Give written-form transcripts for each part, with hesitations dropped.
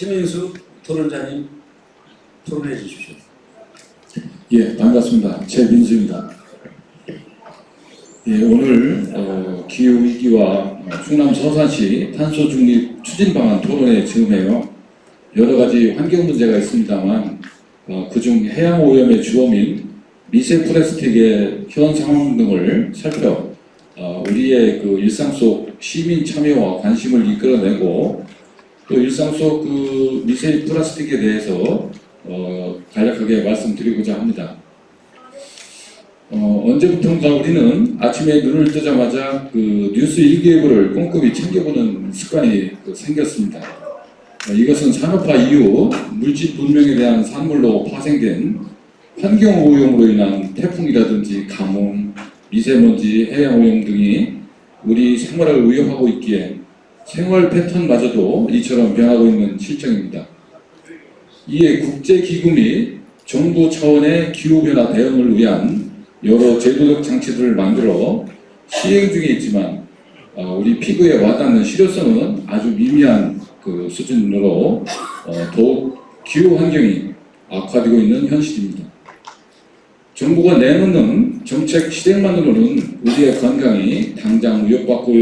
최민수 토론자님 토론해 주십시오. 예, 반갑습니다. 최민수입니다. 예, 오늘 기후위기와 충남 서산시 탄소중립 추진방안 토론에 증해요. 여러 가지 환경 문제가 있습니다만 그중 해양오염의 주범인 미세 플라스틱의 현 상황 등을 살펴 우리의 그 일상 속 시민 참여와 관심을 이끌어내고 또 일상 속 그 미세 플라스틱에 대해서 간략하게 말씀드리고자 합니다. 언제부턴가 우리는 아침에 눈을 뜨자마자 그 뉴스 일기예보를 꼼꼼히 챙겨보는 습관이 생겼습니다. 이것은 산업화 이후 물질 분명에 대한 산물로 파생된 환경오염으로 인한 태풍이라든지 가뭄, 미세먼지, 해양오염 등이 우리 생활을 위협하고 있기에 생활 패턴마저도 이처럼 변하고 있는 실정입니다. 이에 국제기구 및 정부 차원의 기후변화 대응을 위한 여러 제도적 장치들을 만들어 시행 중에 있지만 우리 피부에 와닿는 실효성은 아주 미미한 그 수준으로 더욱 기후 환경이 악화되고 있는 현실입니다. 정부가 내놓는 정책 실행만으로는 우리의 건강이 당장 위협받고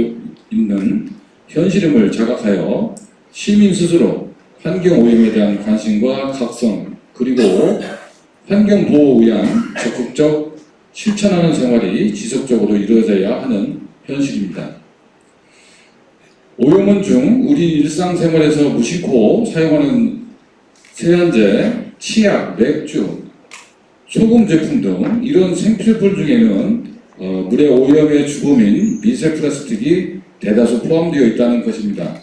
있는 현실임을 자각하여 시민 스스로 환경오염에 대한 관심과 각성 그리고 환경보호를 위한 적극적 실천하는 생활이 지속적으로 이루어져야 하는 현실입니다. 오염원 중 우리 일상생활에서 무심코 사용하는 세안제, 치약, 맥주, 소금 제품 등 이런 생필품 중에는 물의 오염의 주범인 미세 플라스틱이 대다수 포함되어 있다는 것입니다.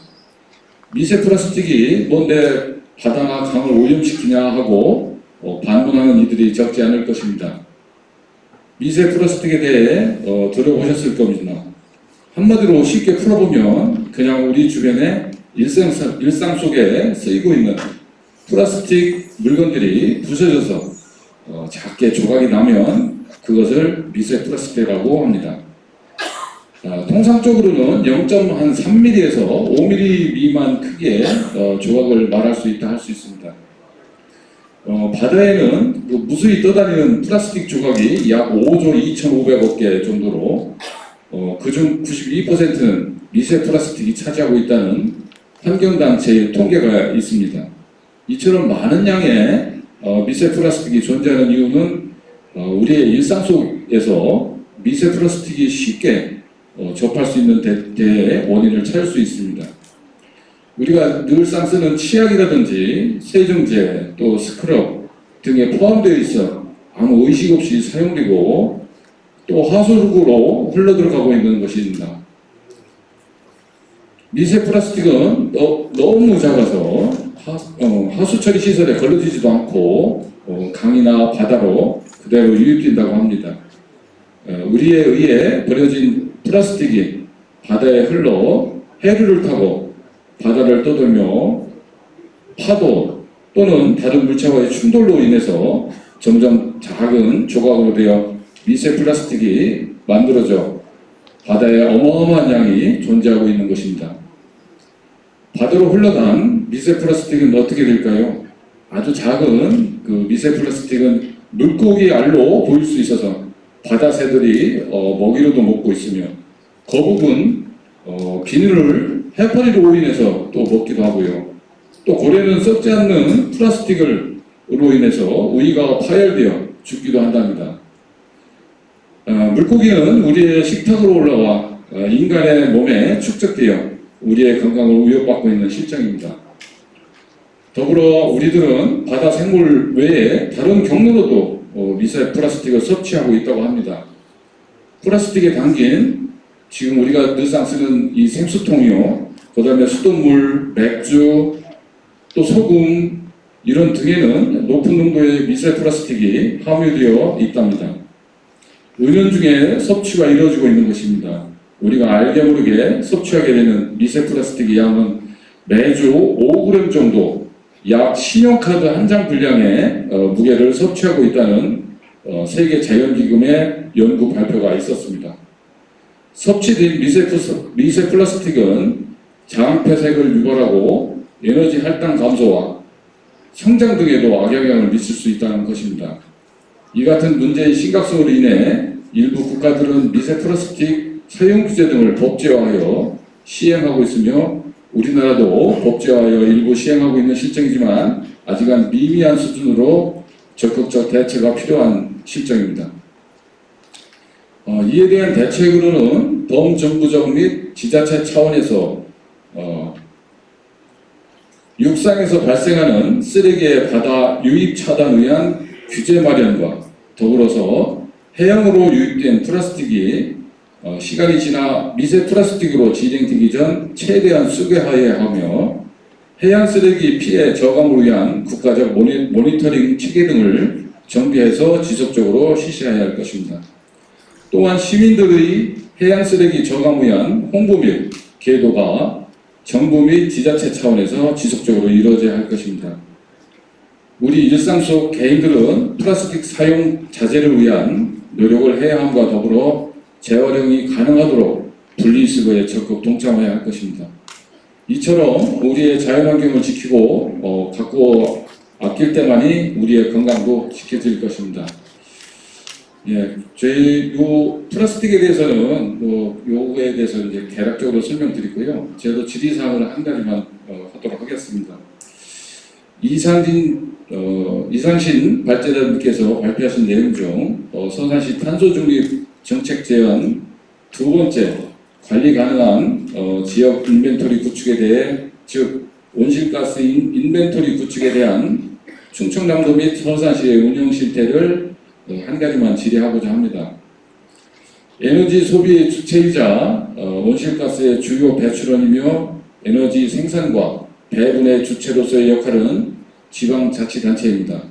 미세 플라스틱이 뭔데 바다나 강을 오염시키냐 하고 반문하는 이들이 적지 않을 것입니다. 미세 플라스틱에 대해 들어보셨을 겁니다. 한마디로 쉽게 풀어보면 그냥 우리 주변의 일상 속에 쓰이고 있는 플라스틱 물건들이 부서져서 작게 조각이 나면 그것을 미세 플라스틱이라고 합니다. 통상적으로는 0.3mm에서 5mm 미만 크기의 조각을 말할 수 있다 할 수 있습니다. 바다에는 무수히 떠다니는 플라스틱 조각이 약 5조 2,500억 개 정도로 그중 92%는 미세 플라스틱이 차지하고 있다는 환경단체의 통계가 있습니다. 이처럼 많은 양의 미세 플라스틱이 존재하는 이유는 우리의 일상 속에서 미세 플라스틱이 쉽게 접할 수 있는 대의 원인을 찾을 수 있습니다. 우리가 늘상 쓰는 치약이라든지 세정제, 또 스크럽 등에 포함되어 있어 아무 의식 없이 사용되고 또 하수구로 흘러들어가고 있는 것입니다. 미세 플라스틱은 너무 작아서 하수처리 시설에 걸러지지도 않고 강이나 바다로 그대로 유입된다고 합니다. 우리에 의해 버려진 플라스틱이 바다에 흘러 해류를 타고 바다를 떠돌며 파도 또는 다른 물체와의 충돌로 인해서 점점 작은 조각으로 되어 미세 플라스틱이 만들어져 바다에 어마어마한 양이 존재하고 있는 것입니다. 바다로 흘러간 미세 플라스틱은 어떻게 될까요? 아주 작은 그 미세 플라스틱은 물고기 알로 보일 수 있어서 바다 새들이 먹이로도 먹고 있으며 거북은 비늘을 해파리로 인해서 또 먹기도 하고요. 또 고래는 썩지 않는 플라스틱으로 인해서 우리가 파열되어 죽기도 한답니다. 물고기는 우리의 식탁으로 올라와 인간의 몸에 축적되어 우리의 건강을 위협받고 있는 실정입니다. 더불어 우리들은 바다 생물 외에 다른 경로로도 미세 플라스틱을 섭취하고 있다고 합니다. 플라스틱에 담긴 지금 우리가 늘상 쓰는 이 생수통이요, 그 다음에 수돗물, 맥주, 또 소금 이런 등에는 높은 농도의 미세 플라스틱이 함유되어 있답니다. 은연중에 섭취가 이루어지고 있는 것입니다. 우리가 알게 모르게 섭취하게 되는 미세 플라스틱의 양은 매주 5g 정도, 약 신용카드 한 장 분량의 무게를 섭취하고 있다는 세계 자연기금의 연구 발표가 있었습니다. 섭취된 미세 플라스틱은 장폐색을 유발하고 에너지 할당 감소와 성장 등에도 악영향을 미칠 수 있다는 것입니다. 이 같은 문제의 심각성으로 인해 일부 국가들은 미세 플라스틱 사용 규제 등을 법제화하여 시행하고 있으며 우리나라도 법제화하여 일부 시행하고 있는 실정이지만 아직은 미미한 수준으로 적극적 대처가 필요한 실정입니다. 이에 대한 대책으로는 범정부적 및 지자체 차원에서 육상에서 발생하는 쓰레기의 바다 유입 차단을 위한 규제 마련과 더불어서 해양으로 유입된 플라스틱이 시간이 지나 미세 플라스틱으로 진행되기 전 최대한 수거하여야 하며 해양 쓰레기 피해 저감을 위한 국가적 모니터링 체계 등을 정비해서 지속적으로 실시해야 할 것입니다. 또한 시민들의 해양 쓰레기 저감을 위한 홍보 및 계도가 정부 및 지자체 차원에서 지속적으로 이루어져야 할 것입니다. 우리 일상 속 개인들은 플라스틱 사용 자제를 위한 노력을 해야 함과 더불어 재활용이 가능하도록 분리수거에 적극 동참해야 할 것입니다. 이처럼 우리의 자연환경을 지키고 가꾸어 아낄 때만이 우리의 건강도 지켜질 것입니다. 예, 저희 요 플라스틱에 대해서는 요거에 대해서 이제 대략적으로 설명드리고요. 제가 질의사항을 한 가지만 하도록 하겠습니다. 이상신 발제자님께서 발표하신 내용 중 서산시 탄소중립 정책 제안 두 번째 관리 가능한 지역 인벤토리 구축에 대해 즉 온실가스 인벤토리 구축에 대한 충청남도 및 서산시의 운영 실태를 한 가지만 질의하고자 합니다. 에너지 소비의 주체이자 온실가스의 주요 배출원이며 에너지 생산과 배분의 주체로서의 역할은 지방자치단체입니다.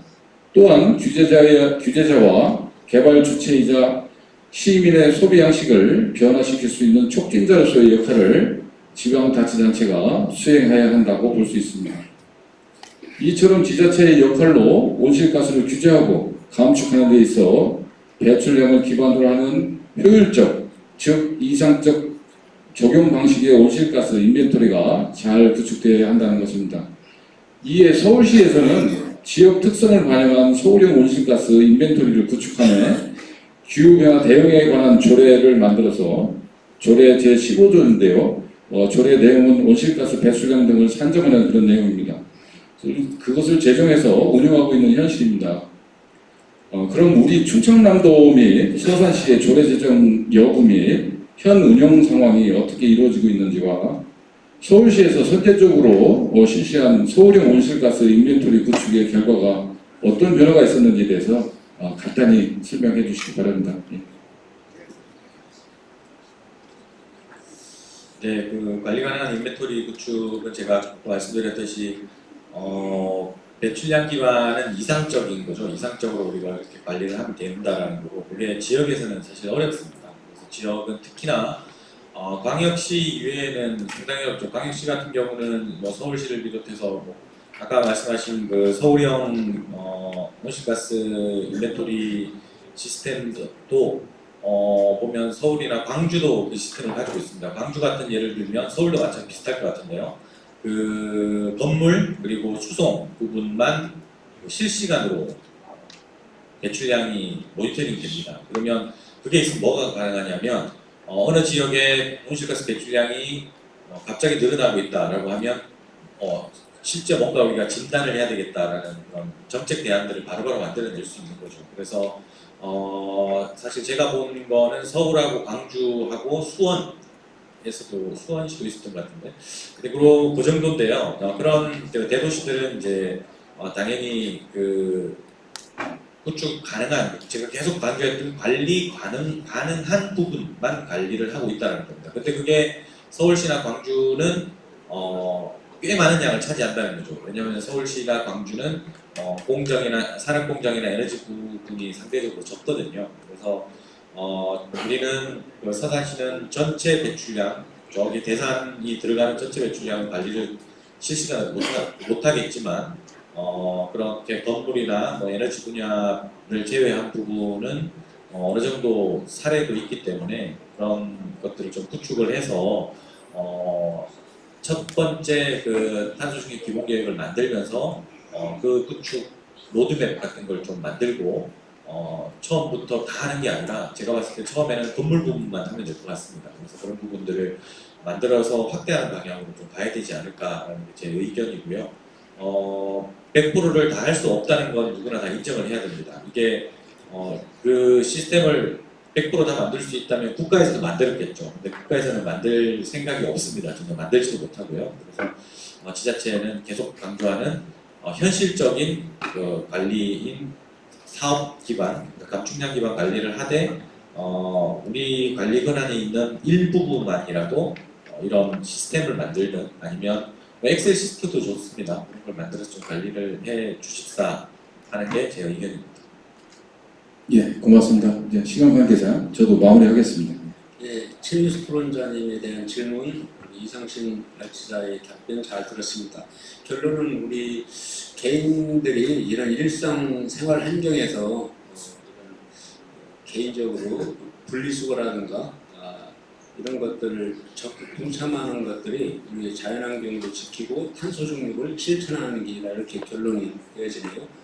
또한 규제자와 개발 주체이자 시민의 소비 양식을 변화시킬 수 있는 촉진자로서의 역할을 지방자치단체가 수행해야 한다고 볼 수 있습니다. 이처럼 지자체의 역할로 온실가스를 규제하고 감축하는 데 있어 배출량을 기반으로 하는 효율적, 즉 이상적 적용 방식의 온실가스 인벤토리가 잘 구축되어야 한다는 것입니다. 이에 서울시에서는 지역 특성을 반영한 서울형 온실가스 인벤토리를 구축하며 기후변화 대응에 관한 조례를 만들어서 조례 제15조인데요. 조례 내용은 온실가스 배출량 등을 산정하는 그런 내용입니다. 그것을 제정해서 운영하고 있는 현실입니다. 그럼 우리 충청남도 및 서산시의 조례 제정 여부 및 현 운영 상황이 어떻게 이루어지고 있는지와 서울시에서 선제적으로 실시한 서울형 온실가스 인벤토리 구축의 결과가 어떤 변화가 있었는지에 대해서 간단히 설명해 주시기 바랍니다. 네, 그 관리 가능한 인벤토리 구축은 제가 말씀드렸듯이 배출량 기반은 이상적인 거죠. 이상적으로 우리가 이렇게 관리를 하면 된다라는 거고, 그게 지역에서는 사실 어렵습니다. 그래서 지역은 특히나 광역시 이외에는 상당히 어렵죠. 광역시 같은 경우는 뭐 서울시를 비롯해서 뭐 아까 말씀하신 그 서울형 온실가스 인벤토리 시스템도 보면 서울이나 광주도 그 시스템을 가지고 있습니다. 광주 같은 예를 들면 서울도 마찬가지 비슷할 것 같은데요. 그 건물 그리고 수송 부분만 실시간으로 배출량이 모니터링 됩니다. 그러면 그게 있으면 뭐가 가능하냐면 어느 지역의 온실가스 배출량이 갑자기 늘어나고 있다라고 하면 실제 뭔가 우리가 진단을 해야 되겠다라는 그런 정책 대안들을 바로바로 만들어낼 수 있는 거죠. 그래서 사실 제가 본 거는 서울하고 광주하고 수원시도 있었던 것 같은데, 그리고 그 정도인데요. 그런 대도시들은 이제 당연히 그 구축 가능한, 제가 계속 강조했던 관리 가능한 부분만 관리를 하고 있다는 겁니다. 근데 그게 서울시나 광주는 꽤 많은 양을 차지한다는 거죠. 왜냐하면 서울시나 광주는 산업 공장이나 에너지 부분이 상대적으로 적거든요. 그래서 우리는 그 서산시는 전체 배출량, 저기 대산이 들어가는 전체 배출량 관리를 실시간으로 못하겠지만 그렇게 건물이나 뭐 에너지 분야를 제외한 부분은 어느 정도 사례도 있기 때문에 그런 것들을 좀 구축을 해서 첫 번째 그 탄소 중립 기본 계획을 만들면서 그 구축 로드맵 같은 걸 좀 만들고 처음부터 다 하는 게 아니라 제가 봤을 때 처음에는 건물 부분만 하면 될 것 같습니다. 그래서 그런 부분들을 만들어서 확대하는 방향으로 좀 가야 되지 않을까라는 게 제 의견이고요. 100%를 다 할 수 없다는 건 누구나 다 인정을 해야 됩니다. 이게 그 시스템을 100%다 만들 수 있다면 국가에서도 만들었겠죠. 근데 국가에서는 만들 생각이 없습니다. 전혀 만들지도 못하고요. 그래서 지자체는 계속 강조하는 현실적인 그 관리인 사업 기반, 감축량 기반 관리를 하되 우리 관리 권한이 있는 일부분만이라도 이런 시스템을 만들든 아니면 엑셀 시트도 좋습니다. 그런 걸 만들어서 좀 관리를 해 주십사 하는 게 제 의견입니다. 예, 고맙습니다. 이제 시간 관계상 저도 마무리하겠습니다. 예, 최민수 토론자님에 대한 질문, 우리 이상신 발치자의 답변 잘 들었습니다. 결론은 우리 개인들이 이런 일상 생활 환경에서 이런 개인적으로 분리수거라든가 이런 것들을 적극 동참하는 것들이 우리 자연환경도 지키고 탄소 중립을 실천하는 길이라 이렇게 결론이 되어지네요.